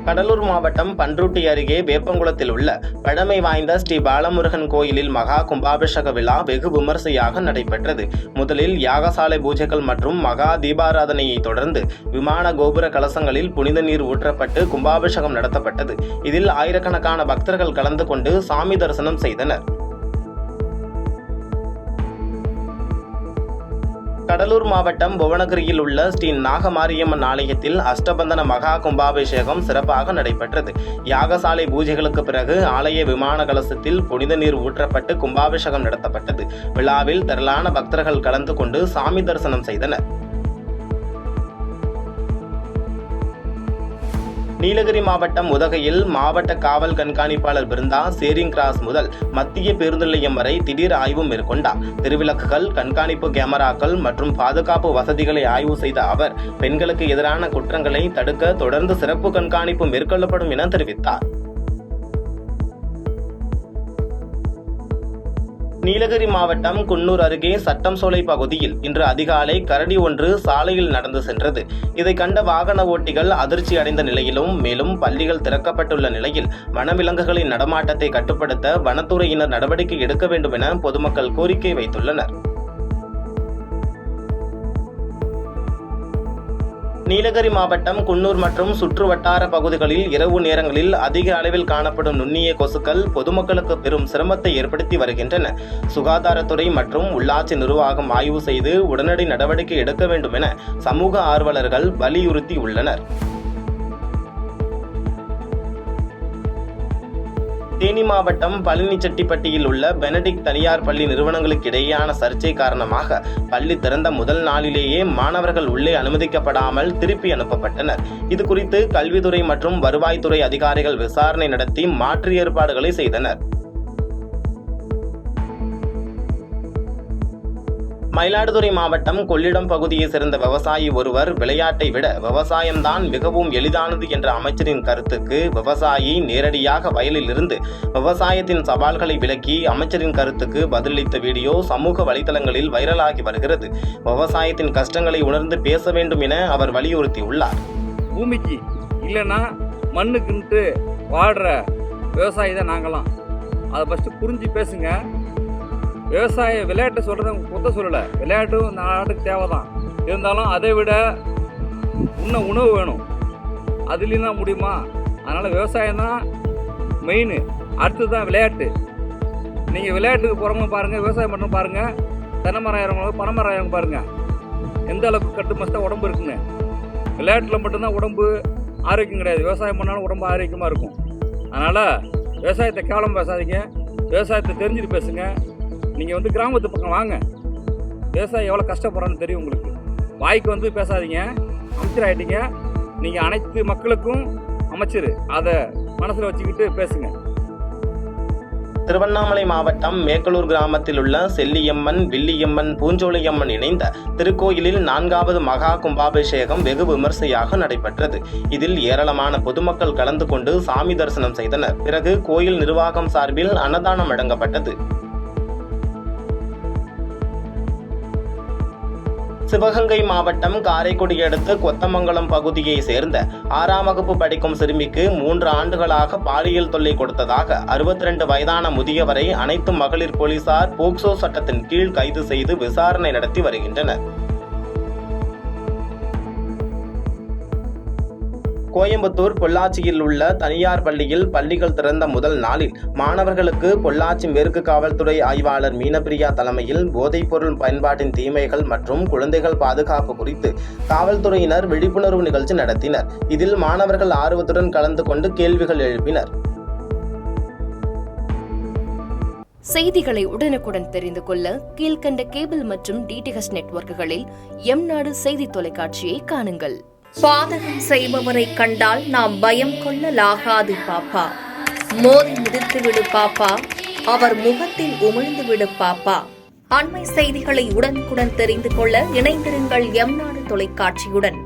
கடலூர் மாவட்டம் பன்ருட்டி அருகே வேப்பங்குளத்தில் உள்ள பழமை வாய்ந்த ஸ்ரீ பாலமுருகன் கோயிலில் மகா கும்பாபிஷேக விழா வெகு விமர்சையாக நடைபெற்றது. முதலில் யாகசாலை பூஜைகள் மற்றும் மகா தீபாராதனையை தொடர்ந்து விமான கோபுர கலசங்களில் புனித நீர் ஊற்றப்பட்டு கும்பாபிஷேகம் நடத்தப்பட்டது. இதில் ஆயிரக்கணக்கான பக்தர்கள் கலந்து கொண்டு சாமி தரிசனம் செய்தனர். கடலூர் மாவட்டம் புவனகிரியில் உள்ள ஸ்ரீ நாகமாரியம்மன் ஆலயத்தில் அஷ்டபந்தன மகா கும்பாபிஷேகம் சிறப்பாக நடைபெற்றது. யாகசாலை பூஜைகளுக்கு பிறகு ஆலய விமான கலசத்தில் புனித நீர் ஊற்றப்பட்டு கும்பாபிஷேகம் நடத்தப்பட்டது. விழாவில் திரளான பக்தர்கள் கலந்து கொண்டு சாமி தரிசனம் செய்தனர். நீலகிரி மாவட்டம் உதகையில் மாவட்ட காவல் கண்காணிப்பாளர் பிருந்தா சேரிங் கிராஸ் முதல் மத்திய பேருந்து நிலையம் வரை திடீர் ஆய்வு மேற்கொண்டார். திருவிளக்குகள், கண்காணிப்பு கேமராக்கள் மற்றும் பாதுகாப்பு வசதிகளை ஆய்வு செய்த அவர் பெண்களுக்கு எதிரான குற்றங்களை தடுக்க தொடர்ந்து சிறப்பு கண்காணிப்பு மேற்கொள்ளப்படும் என தெரிவித்தார். நீலகிரி மாவட்டம் குன்னூர் அருகே சட்டம்சோலை பகுதியில் இன்று அதிகாலை கரடி ஒன்று சாலையில் நடந்து சென்றது. இதை கண்ட வாகன ஓட்டிகள் அதிர்ச்சி அடைந்த நிலையிலும் மேலும் பள்ளிகள் திறக்கப்பட்டுள்ள நிலையில் வனவிலங்குகளின் நடமாட்டத்தை கட்டுப்படுத்த வனத்துறையினர் நடவடிக்கை எடுக்க வேண்டும் என பொதுமக்கள் கோரிக்கை வைத்துள்ளனர். நீலகிரி மாவட்டம் குன்னூர் மற்றும் சுற்று வட்டார பகுதிகளில் இரவு நேரங்களில் அதிக அளவில் காணப்படும் நுண்ணிய கொசுக்கள் பொதுமக்களுக்கு பெரும் சிரமத்தை ஏற்படுத்தி வருகின்றன. சுகாதாரத்துறை மற்றும் உள்ளாட்சி நிர்வாகம் ஆய்வு செய்து உடனடி நடவடிக்கை எடுக்க வேண்டும் என சமூக ஆர்வலர்கள் வலியுறுத்தியுள்ளனர். தேனி மாவட்டம் பழனிச்செட்டிப்பட்டியில் உள்ள பெனடிக்ட் தனியார் பள்ளி நிறுவனங்களுக்கு இடையேயான சர்ச்சை காரணமாக பள்ளி திறந்த முதல் நாளிலேயே மாணவர்கள் உள்ளே அனுமதிக்கப்படாமல் திருப்பி அனுப்பப்பட்டனர். இதுகுறித்து கல்வித்துறை மற்றும் வருவாய்த்துறை அதிகாரிகள் விசாரணை நடத்தி மாற்று ஏற்பாடுகளை செய்தனர். மயிலாடுதுறை மாவட்டம் கொள்ளிடம் பகுதியை சேர்ந்த விவசாயி ஒருவர் விளையாட்டை விட விவசாயம்தான் மிகவும் எளிதானது என்ற அமைச்சரின் கருத்துக்கு விவசாயி நேரடியாக வயலில் இருந்து விவசாயத்தின் சவால்களை விளக்கி அமைச்சரின் கருத்துக்கு பதிலளித்த வீடியோ சமூக வலைதளங்களில் வைரலாகி வருகிறது. விவசாயத்தின் கஷ்டங்களை உணர்ந்து பேச வேண்டும் என அவர் வலியுறுத்தியுள்ளார். பூமிக்கு இல்லைன்னா மண்ணுக்குன்ட்டு வாடுற விவசாயி தான் நாங்களாம். அதை ஃபஸ்ட்டு புரிஞ்சு பேசுங்க. விவசாய விளையாட்டை சொல்கிறத குத்த சொல்லலை, விளையாட்டும் நாட்டுக்கு தேவை தான். இருந்தாலும் அதை விட இன்னும் உணவு வேணும், அதுலேயும் தான் முடியுமா? அதனால் விவசாயம் தான் மெயின், அடுத்து தான் விளையாட்டு. நீங்கள் விளையாட்டுக்கு போகிறவங்க பாருங்கள், விவசாயம் பண்ண பாருங்கள், தென்னை மரம் இறங்குறவங்க பனை மரம் இறங்க பாருங்கள், எந்த அளவுக்கு கட்டுமஸ்தாக உடம்பு இருக்குன்னு. விளையாட்டில் மட்டும்தான் உடம்பு ஆரோக்கியம் கிடையாது, விவசாயம் பண்ணாலும் உடம்பு ஆரோக்கியமாக இருக்கும். அதனால் விவசாயத்தை கேவலம் பேசாதீங்க, விவசாயத்தை தெரிஞ்சுட்டு பேசுங்க. நீங்கள் கிராமத்து பக்கம் வாங்க, விவசாயம் எவ்வளோ கஷ்டப்படுறான்னு தெரியும் உங்களுக்கு. வாய்க்கு பேசாதீங்க, அமைச்சர் ஆகிட்டீங்க. நீங்கள் அனைத்து மக்களுக்கும் அமைச்சர், அதை மனசில் வச்சுக்கிட்டு பேசுங்க. திருவண்ணாமலை மாவட்டம் மேக்கலூர் கிராமத்தில் உள்ள செல்லியம்மன், வில்லியம்மன், பூஞ்சோலையம்மன் இணைந்த திருக்கோயிலில் 4வது மகா கும்பாபிஷேகம் வெகு விமர்சையாக நடைபெற்றது. இதில் ஏராளமான பொதுமக்கள் கலந்து கொண்டு சாமி தரிசனம் செய்தனர். பிறகு கோயில் நிர்வாகம் சார்பில் அன்னதானம் வழங்கப்பட்டது. சிவகங்கை மாவட்டம் காரைக்குடி அடுத்த கொத்தமங்கலம் பகுதியை சேர்ந்த 6ஆம் வகுப்பு படிக்கும் சிறுமிக்கு 3 ஆண்டுகளாக பாலியல் தொல்லை கொடுத்ததாக 62 வயதான முதியவரை அனைத்து மகளிர் போலீசார் போக்சோ சட்டத்தின் கீழ் கைது செய்து விசாரணை நடத்தி வருகின்றனர். கோயம்புத்தூர் பொள்ளாச்சியில் உள்ள தனியார் பள்ளியில் பள்ளிகள் திறந்த முதல் நாளில் மாணவர்களுக்கு பொள்ளாச்சி மேற்கு காவல்துறை ஆய்வாளர் மீனபிரியா தலைமையில் போதைப்பொருள் பயன்பாட்டின் தீமைகள் மற்றும் குழந்தைகள் பாதுகாப்பு குறித்து காவல்துறையினர் விழிப்புணர்வு நிகழ்ச்சி நடத்தினர். இதில் மாணவர்கள் ஆர்வத்துடன் கலந்து கொண்டு கேள்விகள் எழுப்பினர். செய்திகளை உடனுக்குடன் தெரிந்து கொள்ள கீழ்கண்ட கேபிள் மற்றும் டிடிஎச் நெட்வொர்க்குகளில் எம்நாடு செய்தி தொலைக்காட்சியை காணுங்கள். பாதகம் செய்பவரை கண்டால் நாம் பயம் கொள்ளலாகாது பாப்பா. மோதி மிதித்து விடு பாப்பா, அவர் முகத்தில் உமிழ்ந்து விடு பாப்பா. அண்மை செய்திகளை உடனுக்குடன் தெரிந்து கொள்ள இணைந்திருங்கள் எம்நாடு தொலைக்காட்சியுடன்.